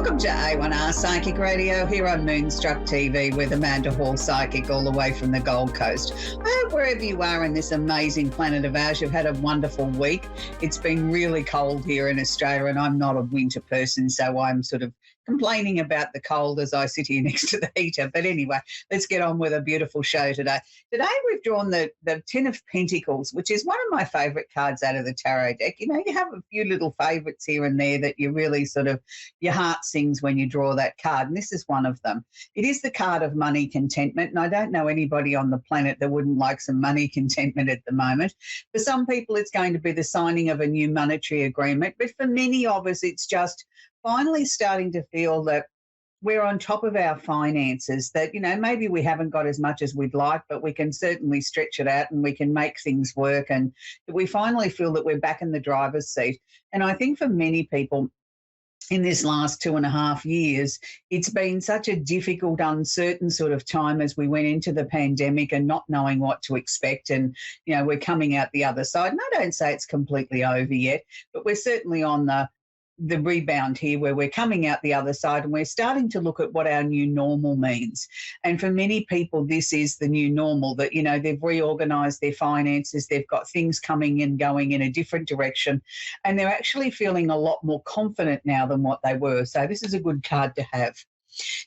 Welcome to A1R Psychic Radio here on Moonstruck TV with Amanda Hall Psychic all the way from the Gold Coast. I hope wherever you are in this amazing planet of ours, you've had a wonderful week. It's been really cold here in Australia and I'm not a winter person, so I'm sort of complaining about the cold as I sit here next to the heater. But anyway, let's get on with a beautiful show today. Today we've drawn the Ten of Pentacles, which is one of my favourite cards out of the tarot deck. You know, you have a few little favourites here and there that you really sort of, your heart sings when you draw that card, and this is one of them. It is the card of money contentment, and I don't know anybody on the planet that wouldn't like some money contentment at the moment. For some people, it's going to be the signing of a new monetary agreement, but for many of us, it's just finally starting to feel that we're on top of our finances, that, you know, maybe we haven't got as much as we'd like, but we can certainly stretch it out and we can make things work, and that we finally feel that we're back in the driver's seat. And I think for many people in this last 2.5 years, it's been such a difficult, uncertain sort of time as we went into the pandemic and not knowing what to expect. And, you know, we're coming out the other side. And I don't say it's completely over yet, but we're certainly on the rebound here where we're coming out the other side and we're starting to look at what our new normal means. And for many people, this is the new normal, that, you know, they've reorganised their finances, they've got things coming and going in a different direction, and they're actually feeling a lot more confident now than what they were. So this is a good card to have.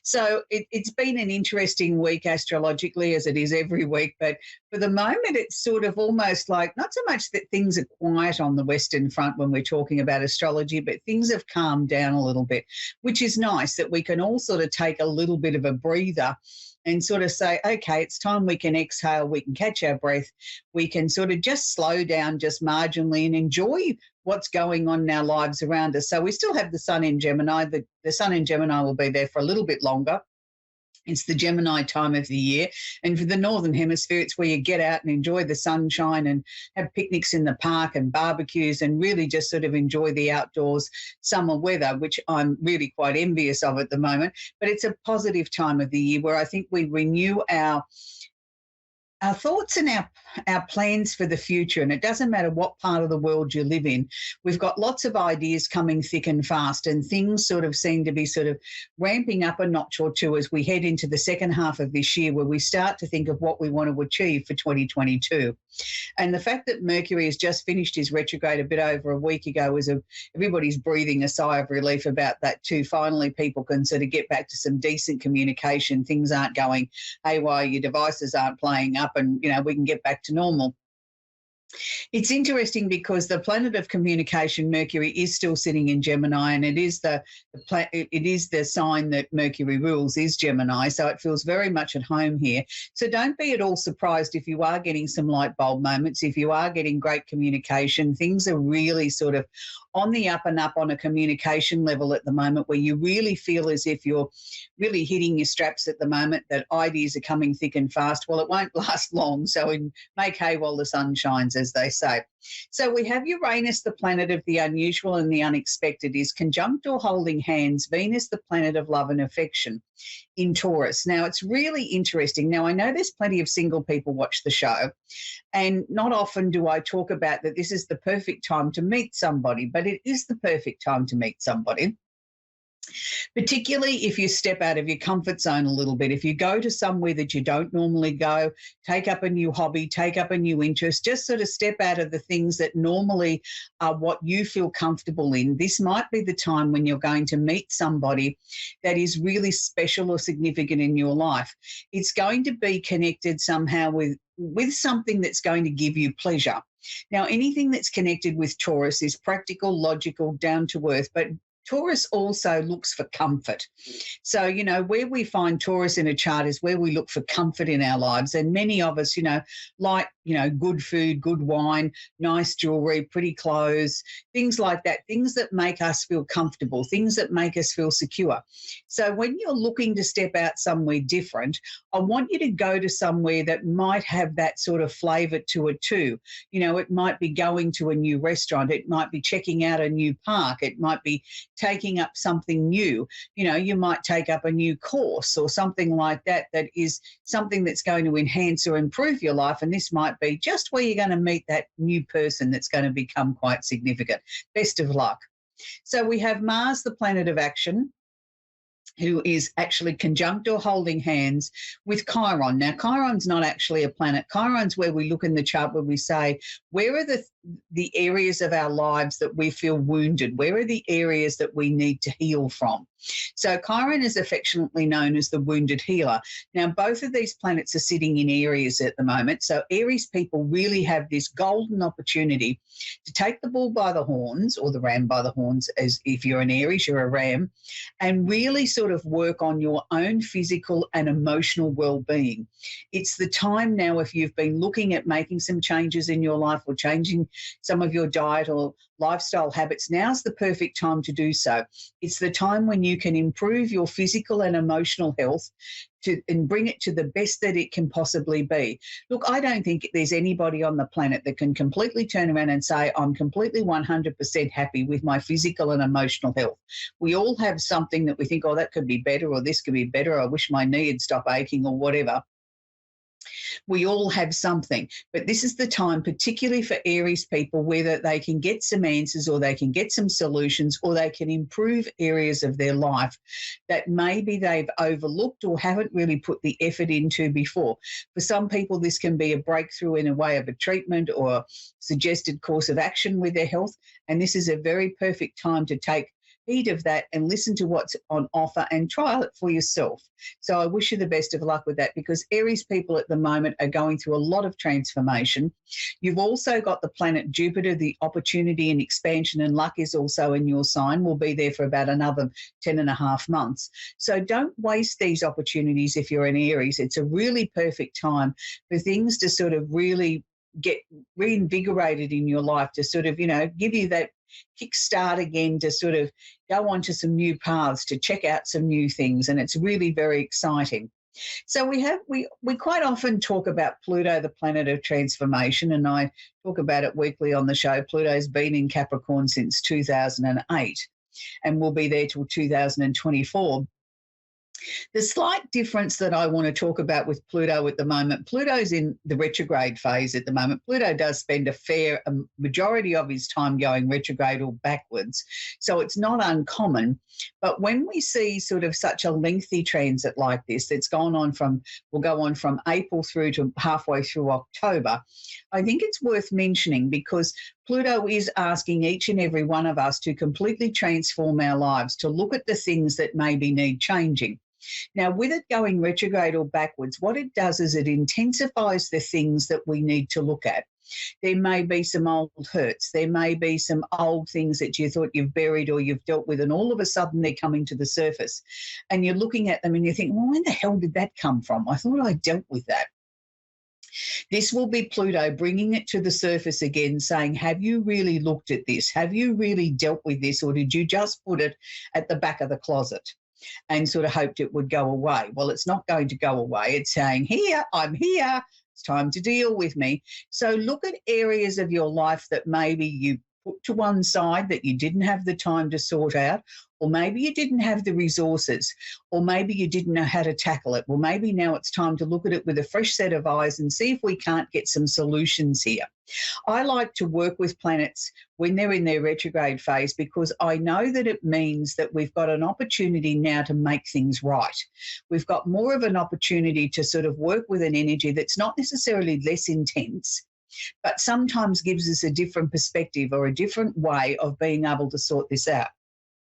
So it's been an interesting week astrologically, as it is every week, but for the moment it's sort of almost like, not so much that things are quiet on the Western front when we're talking about astrology, but things have calmed down a little bit, which is nice, that we can all sort of take a little bit of a breather and sort of say, okay, it's time we can exhale, we can catch our breath, we can sort of just slow down just marginally and enjoy what's going on in our lives around us. So we still have the sun in Gemini. The sun in Gemini will be there for a little bit longer. It's the Gemini time of the year. And for the Northern Hemisphere, it's where you get out and enjoy the sunshine and have picnics in the park and barbecues and really just sort of enjoy the outdoors summer weather, which I'm really quite envious of at the moment. But it's a positive time of the year where I think we renew our thoughts and our plans for the future. And it doesn't matter what part of the world you live in. We've got lots of ideas coming thick and fast, and things sort of seem to be sort of ramping up a notch or two as we head into the second half of this year, where we start to think of what we want to achieve for 2022. And the fact that Mercury has just finished his retrograde a bit over a week ago is everybody's breathing a sigh of relief about that too. Finally, people can sort of get back to some decent communication. Things aren't going haywire, your devices aren't playing up, and, you know, we can get back to normal. It's interesting because the planet of communication, Mercury, is still sitting in Gemini, and it is the sign that Mercury rules is Gemini, so it feels very much at home here. So don't be at all surprised if you are getting some light bulb moments, if you are getting great communication. Things are really sort of on the up and up on a communication level at the moment, where you really feel as if you're really hitting your straps at the moment, that ideas are coming thick and fast. Well, it won't last long, so make hay while the sun shines, as they say. So we have Uranus, the planet of the unusual and the unexpected, is conjunct or holding hands Venus, the planet of love and affection, in Taurus. Now, it's really interesting. Now, I know there's plenty of single people watch the show, and not often do I talk about that this is the perfect time to meet somebody, but it is the perfect time to meet somebody. Particularly if you step out of your comfort zone a little bit, if you go to somewhere that you don't normally go, take up a new hobby, take up a new interest, just sort of step out of the things that normally are what you feel comfortable in. This might be the time when you're going to meet somebody that is really special or significant in your life. It's going to be connected somehow with something that's going to give you pleasure. Now, anything that's connected with Taurus is practical, logical, down to earth, but Taurus also looks for comfort. So, you know, where we find Taurus in a chart is where we look for comfort in our lives. And many of us, you know, like, you know, good food, good wine, nice jewelry, pretty clothes, things like that, things that make us feel comfortable, things that make us feel secure. So when you're looking to step out somewhere different, I want you to go to somewhere that might have that sort of flavour to it too. You know, it might be going to a new restaurant. It might be checking out a new park. It might be taking up something new. You know, you might take up a new course or something like that, that is something that's going to enhance or improve your life. And this might be just where you're going to meet that new person that's going to become quite significant. Best of luck. So we have Mars, the planet of action, who is actually conjunct or holding hands with Chiron. Now, Chiron's not actually a planet. Chiron's where we look in the chart where we say, where are the areas of our lives that we feel wounded? Where are the areas that we need to heal from? So Chiron is affectionately known as the wounded healer. Now, both of these planets are sitting in Aries at the moment. So Aries people really have this golden opportunity to take the bull by the horns, or the ram by the horns, as if you're an Aries, you're a ram, and really sort of work on your own physical and emotional well-being. It's the time now, if you've been looking at making some changes in your life or changing some of your diet or lifestyle habits, now's the perfect time to do so. It's the time when you can improve your physical and emotional health and bring it to the best that it can possibly be. Look, I don't think there's anybody on the planet that can completely turn around and say, I'm completely 100% happy with my physical and emotional health. We all have something that we think, oh, that could be better, or this could be better, I wish my knee had stopped aching, or whatever. We all have something, but this is the time, particularly for Aries people, whether they can get some answers or they can get some solutions or they can improve areas of their life that maybe they've overlooked or haven't really put the effort into before. For some people, this can be a breakthrough in a way of a treatment or a suggested course of action with their health, and this is a very perfect time to take heed of that and listen to what's on offer and trial it for yourself. So I wish you the best of luck with that, because Aries people at the moment are going through a lot of transformation. You've also got the planet Jupiter, the opportunity and expansion and luck is also in your sign, will be there for about another 10 and a half months. So don't waste these opportunities if you're an Aries. It's a really perfect time for things to sort of really get reinvigorated in your life, to sort of, give you that kickstart again, to sort of go onto some new paths, to check out some new things, and it's really very exciting. So we quite often talk about Pluto, the planet of transformation, and I talk about it weekly on the show. Pluto's been in Capricorn since 2008 and will be there till 2024. The slight difference that I want to talk about with Pluto at the moment, Pluto's in the retrograde phase at the moment. Pluto does spend a majority of his time going retrograde or backwards, so it's not uncommon. But when we see sort of such a lengthy transit like this that's will go on from April through to halfway through October, I think it's worth mentioning, because Pluto is asking each and every one of us to completely transform our lives, to look at the things that maybe need changing. Now, with it going retrograde or backwards, what it does is it intensifies the things that we need to look at. There may be some old hurts. There may be some old things that you thought you've buried or you've dealt with, and all of a sudden they're coming to the surface. And you're looking at them and you think, well, when the hell did that come from? I thought I dealt with that. This will be Pluto bringing it to the surface again, saying, have you really looked at this? Have you really dealt with this? Or did you just put it at the back of the closet and sort of hoped it would go away? Well, it's not going to go away. It's saying, here, I'm here. It's time to deal with me. So look at areas of your life that maybe you put to one side, that you didn't have the time to sort out, or maybe you didn't have the resources, or maybe you didn't know how to tackle it. Well, maybe now it's time to look at it with a fresh set of eyes and see if we can't get some solutions here. I like to work with planets when they're in their retrograde phase, because I know that it means that we've got an opportunity now to make things right. We've got more of an opportunity to sort of work with an energy that's not necessarily less intense, but sometimes gives us a different perspective or a different way of being able to sort this out.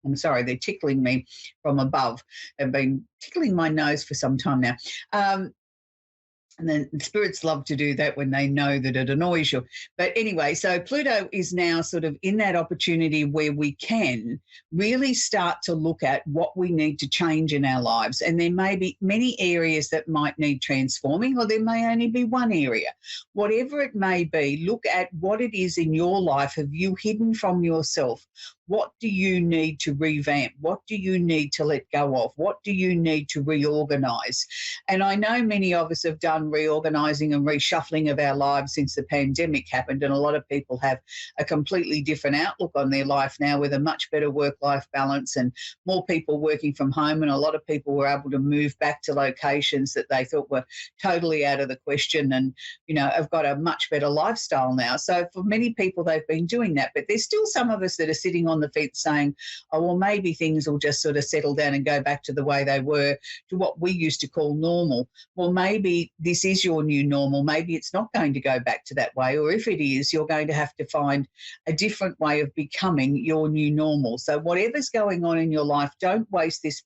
I'm sorry, they're tickling me from above. They've been tickling my nose for some time now. And then the spirits love to do that when they know that it annoys you. But anyway, so Pluto is now sort of in that opportunity where we can really start to look at what we need to change in our lives. And there may be many areas that might need transforming, or there may only be one area. Whatever it may be, look at what it is in your life have you hidden from yourself. What do you need to revamp? What do you need to let go of? What do you need to reorganise? And I know many of us have done reorganising and reshuffling of our lives since the pandemic happened, and a lot of people have a completely different outlook on their life now, with a much better work-life balance and more people working from home, and a lot of people were able to move back to locations that they thought were totally out of the question, and have got a much better lifestyle now. So for many people, they've been doing that, but there's still some of us that are sitting on on the fence saying, oh, well, maybe things will just sort of settle down and go back to the way they were, to what we used to call normal. Well, maybe this is your new normal. Maybe it's not going to go back to that way. Or if it is, you're going to have to find a different way of becoming your new normal. So whatever's going on in your life, don't waste this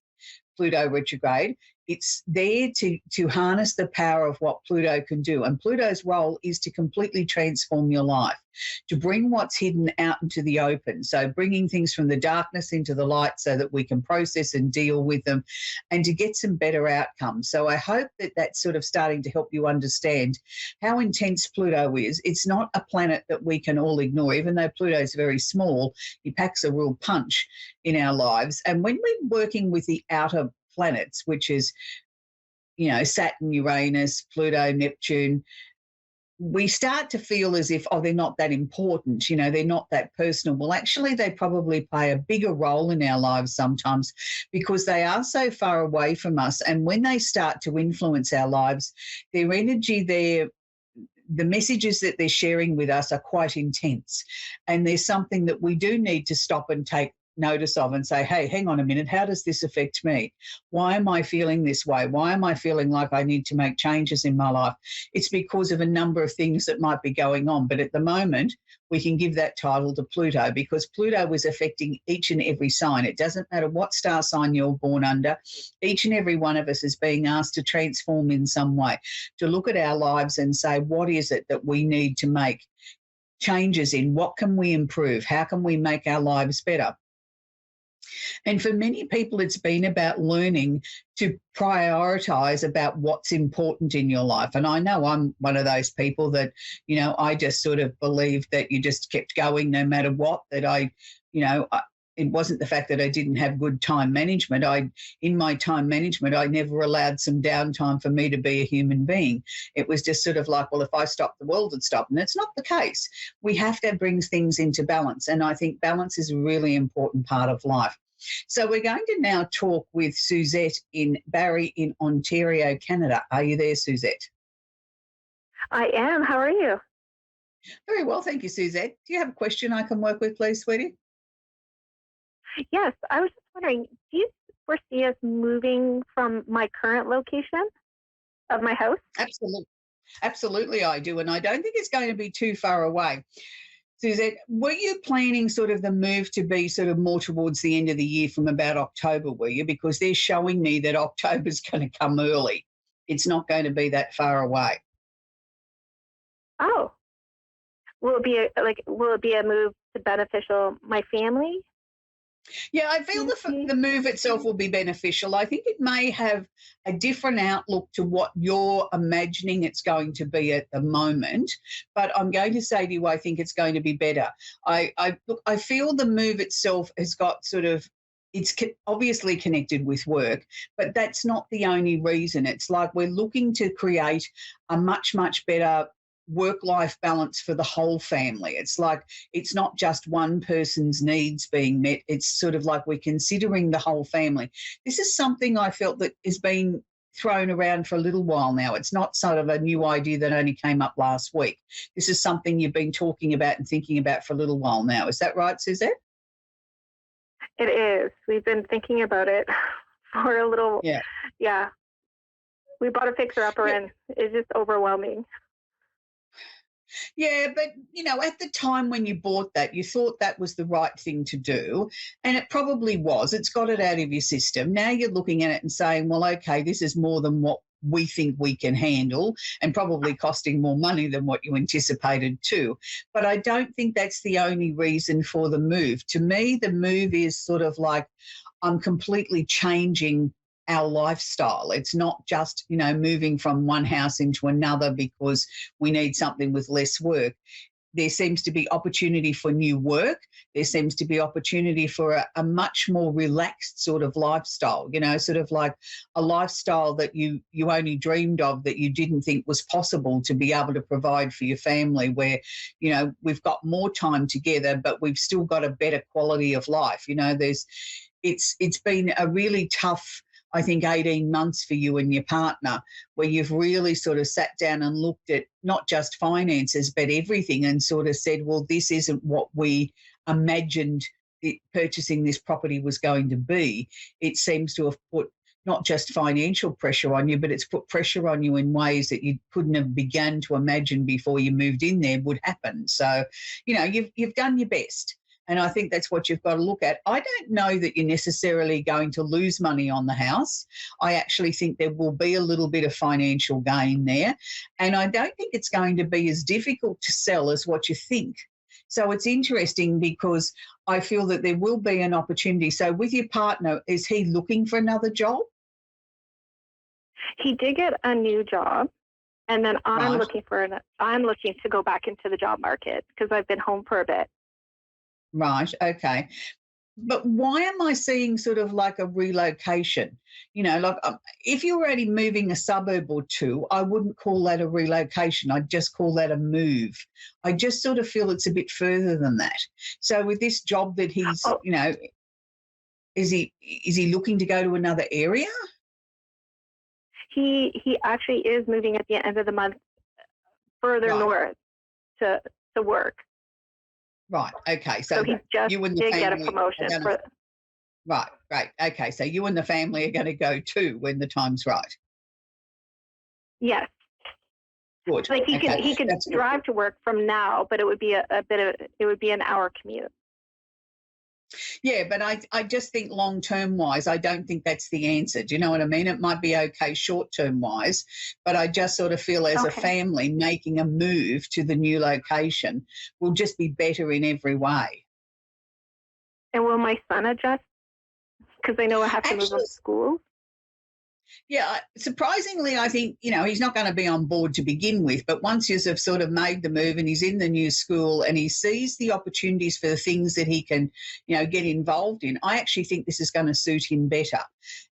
Pluto retrograde. It's there to harness the power of what Pluto can do. And Pluto's role is to completely transform your life, to bring what's hidden out into the open. So bringing things from the darkness into the light so that we can process and deal with them and to get some better outcomes. So I hope that that's sort of starting to help you understand how intense Pluto is. It's not a planet that we can all ignore. Even though Pluto's very small, he packs a real punch in our lives. And when we're working with the outer planets, which is, Saturn, Uranus, Pluto, Neptune, we start to feel as if, they're not that important, they're not that personal. Well, actually, they probably play a bigger role in our lives sometimes because they are so far away from us. And when they start to influence our lives, their energy, the messages that they're sharing with us are quite intense. And there's something that we do need to stop and take notice of and say, hey, hang on a minute, how does this affect me? Why am I feeling this way? Why am I feeling like I need to make changes in my life? It's because of a number of things that might be going on. But at the moment, we can give that title to Pluto because Pluto is affecting each and every sign. It doesn't matter what star sign you're born under. Each and every one of us is being asked to transform in some way, to look at our lives and say, what is it that we need to make changes in? What can we improve? How can we make our lives better? And for many people, it's been about learning to prioritise about what's important in your life. And I know I'm one of those people that, I just sort of believed that you just kept going no matter what, that it wasn't the fact that I didn't have good time management. In my time management, I never allowed some downtime for me to be a human being. It was just sort of like, well, if I stopped, the world would stop. And it's not the case. We have to bring things into balance. And I think balance is a really important part of life. So we're going to now talk with Suzette in Barrie in Ontario, Canada. Are you there, Suzette? I am. How are you? Very well, thank you, Suzette. Do you have a question I can work with, please, sweetie? Yes, I was just wondering, do you foresee us moving from my current location of my house? Absolutely. Absolutely, I do. And I don't think it's going to be too far away. Suzette, were you planning sort of the move to be sort of more towards the end of the year from about October, were you? Because they're showing me that October's going to come early. It's not going to be that far away. Oh, will it be a move to beneficial my family? Yeah, I feel the move itself will be beneficial. I think it may have a different outlook to what you're imagining it's going to be at the moment, but I'm going to say to you, I think it's going to be better. I feel the move itself has got sort of, it's obviously connected with work, but that's not the only reason. It's like we're looking to create a much, much better work-life balance for the whole family. It's like it's not just one person's needs being met. It's sort of like we're considering the whole family. This is something I felt that has been thrown around for a little while now. It's not sort of a new idea that only came up last week. This is something you've been talking about and thinking about for a little while now. Is that right, Suzette? It is. We've been thinking about it for a little. Yeah. We bought a fixer-upper and it's just overwhelming. Yeah, but, at the time when you bought that, you thought that was the right thing to do, and it probably was. It's got it out of your system. Now you're looking at it and saying, well, okay, this is more than what we think we can handle and probably costing more money than what you anticipated too. But I don't think that's the only reason for the move. To me, the move is sort of like I'm completely changing our lifestyle. It's not just, moving from one house into another because we need something with less work. There seems to be opportunity for new work. There seems to be opportunity for a much more relaxed sort of lifestyle, sort of like a lifestyle that you only dreamed of, that you didn't think was possible to be able to provide for your family, where, we've got more time together, but we've still got a better quality of life. It's been a really tough, I think, 18 months for you and your partner, where you've really sort of sat down and looked at not just finances, but everything, and sort of said, well, this isn't what we imagined purchasing this property was going to be, it seems to have put not just financial pressure on you, but it's put pressure on you in ways that you couldn't have begun to imagine before you moved in there would happen. So, you've done your best. And I think that's what you've got to look at. I don't know that you're necessarily going to lose money on the house. I actually think there will be a little bit of financial gain there. And I don't think it's going to be as difficult to sell as what you think. So it's interesting because I feel that there will be an opportunity. So with your partner, is he looking for another job? He did get a new job. And then I'm looking to go back into the job market because I've been home for a bit. Right, okay. But why am I seeing sort of like a relocation? If you're already moving a suburb or two, I wouldn't call that a relocation. I'd just call that a move. I just sort of feel it's a bit further than that. So with this job that he's, is he looking to go to another area? He actually is moving at the end of the month further north to work. Right. Okay. So he just did get a promotion. Right. Great. Okay. So you and the family are going to go too when the time's right. Yes. Good. Like he could drive to work from now, but it would be an hour commute. Yeah, but I just think long-term wise, I don't think that's the answer. Do you know what I mean? It might be okay short-term wise, but I just sort of feel as a family making a move to the new location will just be better in every way. And will my son adjust? Because I know I have to move him to school. Yeah, surprisingly, I think, he's not going to be on board to begin with, but once he's sort of made the move and he's in the new school and he sees the opportunities for the things that he can, get involved in, I actually think this is going to suit him better.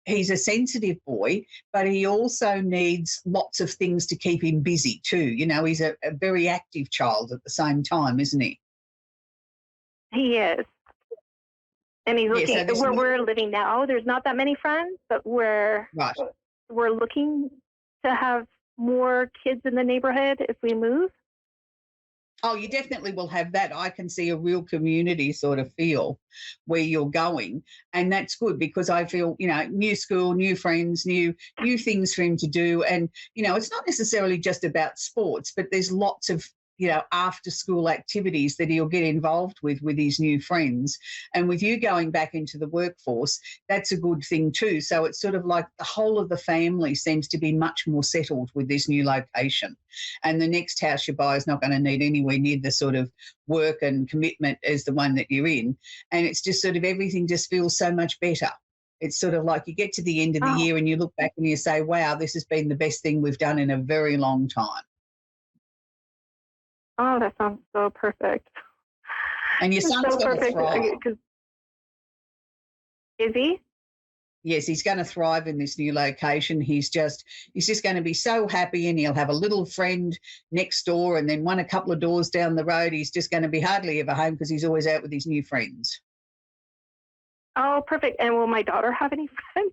He's a sensitive boy, but he also needs lots of things to keep him busy too. He's a very active child at the same time, isn't he? He is. And he's looking where we're living now. There's not that many friends, but we're looking to have more kids in the neighborhood if we move. Oh, you definitely will have that. I can see a real community sort of feel where you're going. And that's good because I feel, new school, new friends, new things for him to do. And, it's not necessarily just about sports, but there's lots of after school activities that he'll get involved with his new friends. And with you going back into the workforce, that's a good thing too. So it's sort of like the whole of the family seems to be much more settled with this new location. And the next house you buy is not going to need anywhere near the sort of work and commitment as the one that you're in. And it's just sort of everything just feels so much better. It's sort of like you get to the end of the year and you look back and you say, wow, this has been the best thing we've done in a very long time. Oh, that sounds so perfect. And your son's going to thrive. Is he? Yes, he's going to thrive in this new location. He's just going to be so happy, and he'll have a little friend next door, and then one a couple of doors down the road. He's just going to be hardly ever home because he's always out with his new friends. Oh, perfect. And will my daughter have any friends?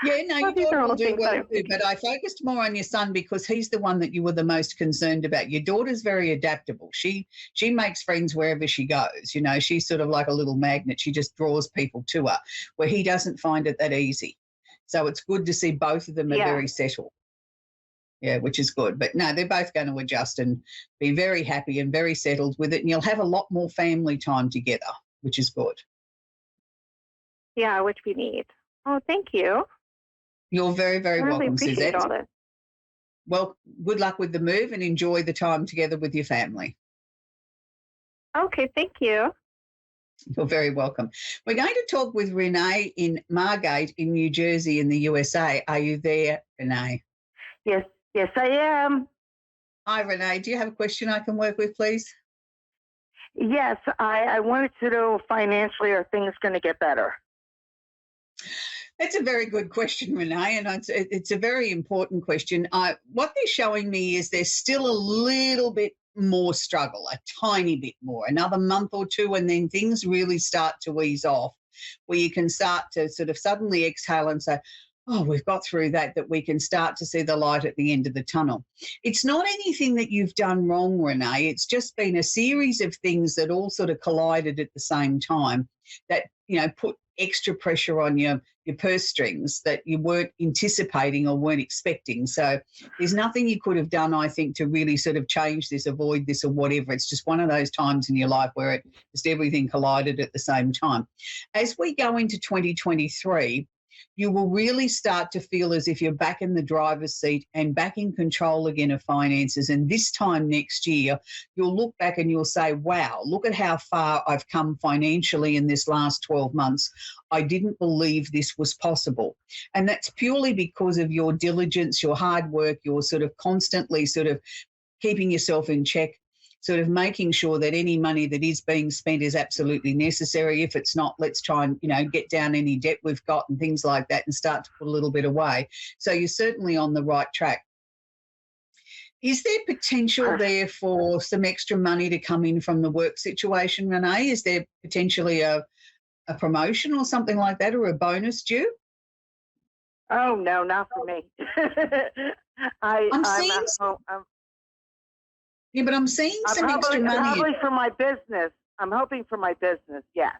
Yeah, no, your daughter will do well too, but I focused more on your son because he's the one that you were the most concerned about. Your daughter's very adaptable. She makes friends wherever she goes. She's sort of like a little magnet. She just draws people to her, where he doesn't find it that easy. So it's good to see both of them are very settled. Yeah, which is good. But no, they're both going to adjust and be very happy and very settled with it, and you'll have a lot more family time together, which is good. Yeah, which we need. Oh, thank you. You're very, very welcome, Suzette. All this. Well, good luck with the move and enjoy the time together with your family. Okay, thank you. You're very welcome. We're going to talk with Renee in Margate in New Jersey in the USA. Are you there, Renee? Yes, I am. Hi, Renee. Do you have a question I can work with, please? Yes, I wanted to know financially, are things going to get better? That's a very good question, Renee, and it's a very important question. What they're showing me is there's still a little bit more struggle, a tiny bit more, another month or two, and then things really start to ease off, where you can start to sort of suddenly exhale and say, oh, we've got through that we can start to see the light at the end of the tunnel. It's not anything that you've done wrong, Renee. It's just been a series of things that all sort of collided at the same time that, put extra pressure on your purse strings that you weren't anticipating or weren't expecting. So there's nothing you could have done, I think, to really sort of change this, avoid this or whatever. It's just one of those times in your life where just everything collided at the same time. As we go into 2023, you will really start to feel as if you're back in the driver's seat and back in control again of finances. And this time next year, you'll look back and you'll say, wow, look at how far I've come financially in this last 12 months. I didn't believe this was possible. And that's purely because of your diligence, your hard work, your sort of constantly sort of keeping yourself in check, sort of making sure that any money that is being spent is absolutely necessary. If it's not, let's try and, get down any debt we've got and things like that and start to put a little bit away. So you're certainly on the right track. Is there potential there for some extra money to come in from the work situation, Renee? Is there potentially a promotion or something like that, or a bonus due? Oh, no, not for me. Yeah, but I'm seeing some extra money. Probably for my business. I'm hoping for my business, yes.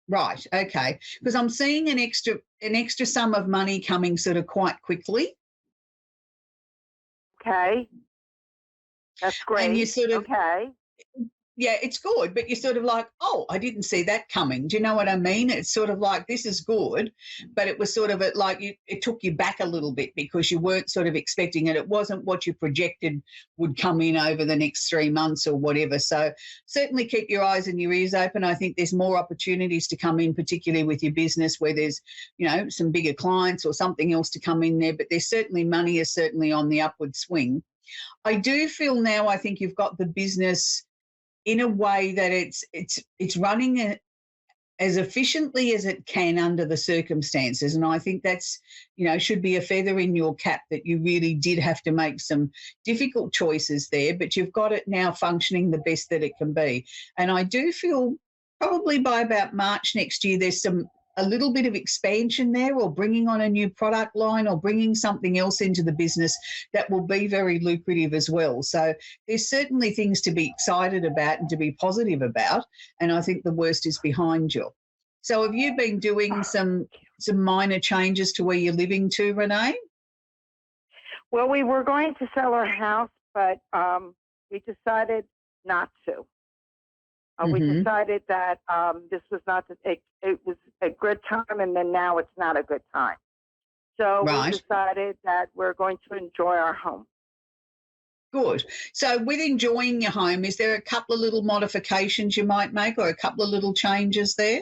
Right, okay. Because I'm seeing an extra sum of money coming sort of quite quickly. Okay. That's great. And you sort of, okay. Yeah, it's good, but you're sort of like, oh, I didn't see that coming. Do you know what I mean? It's sort of like, this is good, but it was sort of it took you back a little bit because you weren't sort of expecting it. It wasn't what you projected would come in over the next 3 months or whatever. So certainly keep your eyes and your ears open. I think there's more opportunities to come in, particularly with your business where there's, some bigger clients or something else to come in there, but there's certainly money is certainly on the upward swing. I do feel now I think you've got the business in a way that it's running as efficiently as it can under the circumstances. And I think that's, should be a feather in your cap that you really did have to make some difficult choices there, but you've got it now functioning the best that it can be. And I do feel probably by about March next year, there's a little bit of expansion there, or bringing on a new product line or bringing something else into the business that will be very lucrative as well. So there's certainly things to be excited about and to be positive about, and I think the worst is behind you. So have you been doing some minor changes to where you're living to, Renee? Well, we were going to sell our house, but we decided not to. We decided that this was not it was a good time, and then now it's not a good time. So we decided that we're going to enjoy our home. Good. So with enjoying your home, is there a couple of little modifications you might make or a couple of little changes there?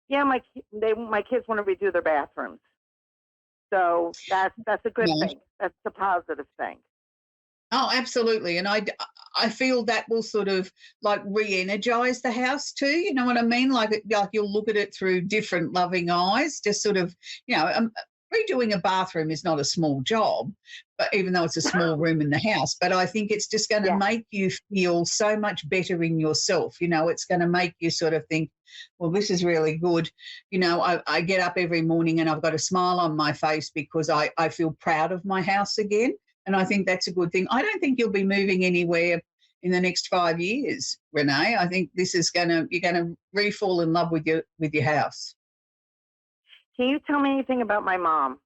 Yeah, my kids want to redo their bathrooms. So that's a good thing. That's a positive thing. Oh, absolutely. And I feel that will sort of like re-energize the house too. You know what I mean? Like you'll look at it through different loving eyes, just sort of, redoing a bathroom is not a small job, but even though it's a small room in the house, but I think it's just going to make you feel so much better in yourself. It's going to make you sort of think, well, this is really good. I get up every morning and I've got a smile on my face because I feel proud of my house again. And I think that's a good thing. I don't think you'll be moving anywhere in the next 5 years, Renee. I think this is you're going to re-fall in love with your house. Can you tell me anything about my mom?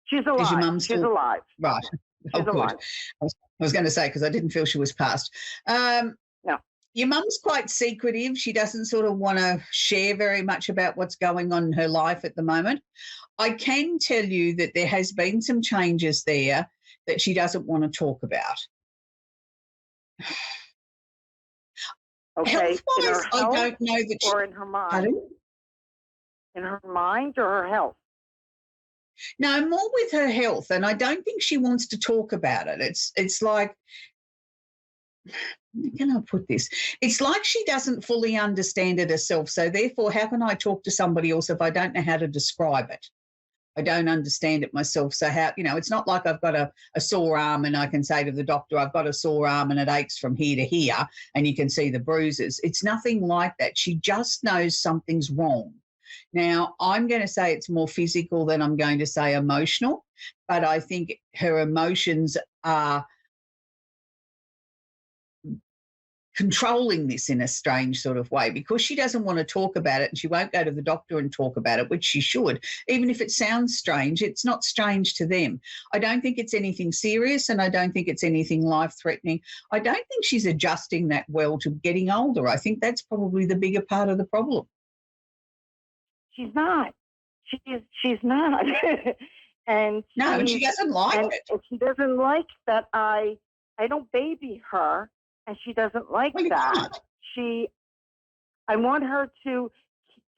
She's alive. Is your mum still... She's alive. Right. She's alive. I was going to say, because I didn't feel she was passed. No. Your mum's quite secretive. She doesn't sort of want to share very much about what's going on in her life at the moment. I can tell you that there has been some changes there that she doesn't want to talk about. Okay. Health-wise, I don't know that or in her mind. Pardon? In her mind or her health? No, more with her health, and I don't think she wants to talk about it. It's like, how can I put this? It's like she doesn't fully understand it herself. So therefore, how can I talk to somebody else if I don't know how to describe it? I don't understand it myself. So how, it's not like I've got a sore arm and I can say to the doctor, I've got a sore arm and it aches from here to here and you can see the bruises. It's nothing like that. She just knows something's wrong. Now, I'm going to say it's more physical than I'm going to say emotional, but I think her emotions are controlling this in a strange sort of way because she doesn't want to talk about it and she won't go to the doctor and talk about it, which she should. Even if it sounds strange, it's not strange to them. I don't think it's anything serious and I don't think it's anything life-threatening. I don't think she's adjusting that well to getting older. I think that's probably the bigger part of the problem. She's not. She's not. And she doesn't like it. And she doesn't like that I don't baby her. And she doesn't like that. I want her to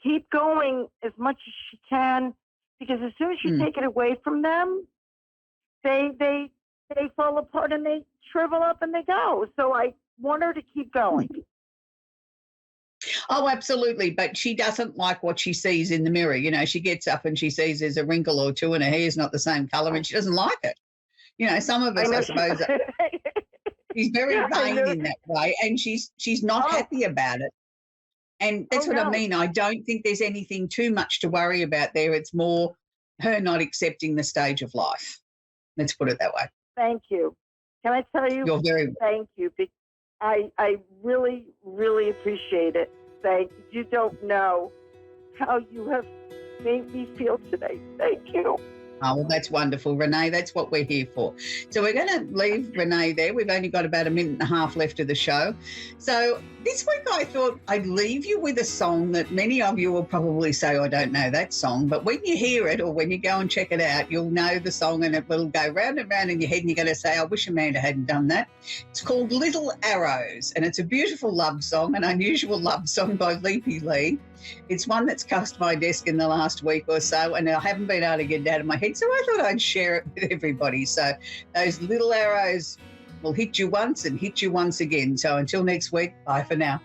keep going as much as she can because as soon as you take it away from them, they fall apart and they shrivel up and they go. So I want her to keep going. Oh, absolutely. But she doesn't like what she sees in the mirror. You know, she gets up and she sees there's a wrinkle or two and her hair's not the same colour and she doesn't like it. You know, some of us, I suppose... She's very vain in that way, and she's not happy about it. And that's what I mean. I don't think there's anything too much to worry about there. It's more her not accepting the stage of life. Let's put it that way. Thank you. Can I tell you? You're very thank you. I really, really appreciate it. Thank you. You don't know how you have made me feel today. Thank you. Oh, well, that's wonderful, Renee. That's what we're here for. So we're going to leave Renee there. We've only got about a minute and a half left of the show. So this week I thought I'd leave you with a song that many of you will probably say, I don't know that song. But when you hear it or when you go and check it out, you'll know the song and it will go round and round in your head and you're going to say, I wish Amanda hadn't done that. It's called Little Arrows and it's a beautiful love song, an unusual love song by Leapy Lee. It's one that's crossed my desk in the last week or so and I haven't been able to get it out of my head, so I thought I'd share it with everybody. So those little arrows will hit you once and hit you once again. So until next week, bye for now.